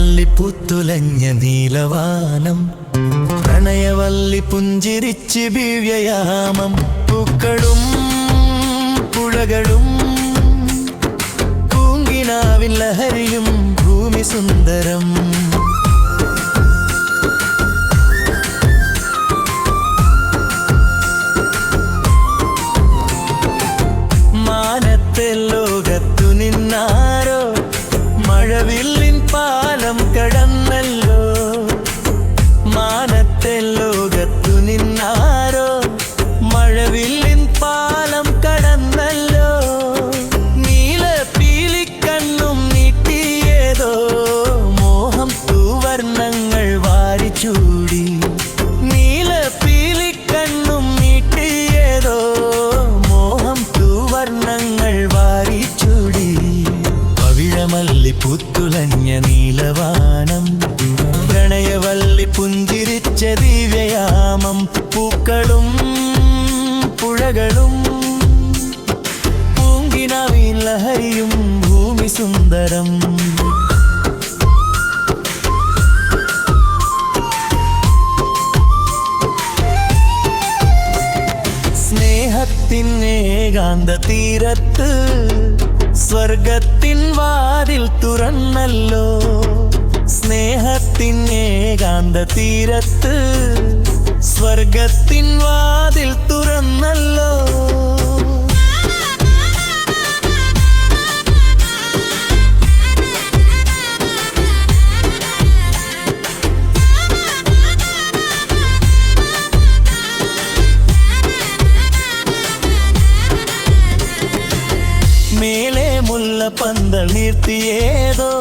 പ്രണയമല്ലി പുത്തുലഞ്ഞ നീലവാനം പ്രണയവല്ലി പുഞ്ചിരിച്ച് ദിവ്യയാമം പൂക്കളും പുഴകളും പൂങ്കിനാവിൻ ലഹരിയും ഭൂമി സുന്ദരം മാനത്തെ ലോകത്തു നിന്നാരോ മഴവില്ലിൻ പാലം കടന്നല്ലോ മാനത്തെ ലോകത്തു നിന്നാരോ മഴവില്ലിൻ പാലം കടന്നല്ലോ നീല പീലിക്കണ്ണും നീട്ടിയേതോ മോഹം തൂവർണ്ണങ്ങൾ വാരിച്ചൂടി നീല പീലിക്കണ്ണും നീട്ടിയേതോ മോഹം തൂവർണ്ണങ്ങൾ വാരിച്ചൂടി പവിഴമല്ലി പുത്തുലഞ്ഞ നീലവാനം പ്രണയവല്ലി പുഞ്ചിരിച്ച ദിവ്യയാമം പൂക്കളും പുഴകളും പൂങ്കിനാവിൻ ലഹരിയും ഭൂമി സുന്ദരം സ്നേഹത്തിൻ ഏകാന്ത തീരത്ത് സ്വർഗത്തിൻ വാതിൽ തുറന്നല്ലോ സ്നേഹത്തിൻ ഏകാന്ത തീരത്ത് സ്വർഗത്തിൻ വാതിൽ തുറന്നല്ലോ മേലെ മുല്ലപ്പന്തൽ നീർത്തിയേതോ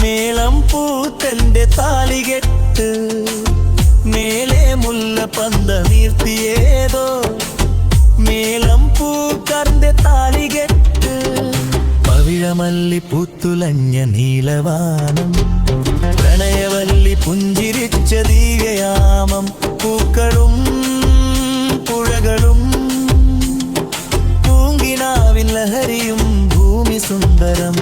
മേളം പൂത്തന്റെ താലികെട്ട് മേലെ മുല്ലപ്പന്തൽ നീർത്തിയേതോ മേളം പൂക്കന്റെ താലികെട്ട് പവിഴമല്ലി പുത്തുലഞ്ഞ നീലവാനം പ്രണയവല്ലി പുഞ്ചിരിച്ച ദിവ്യയാമം പൂക്കളും പുഴകളും പൂങ്കിനാവിൻ ലഹരിയും ഭൂമി സുന്ദരം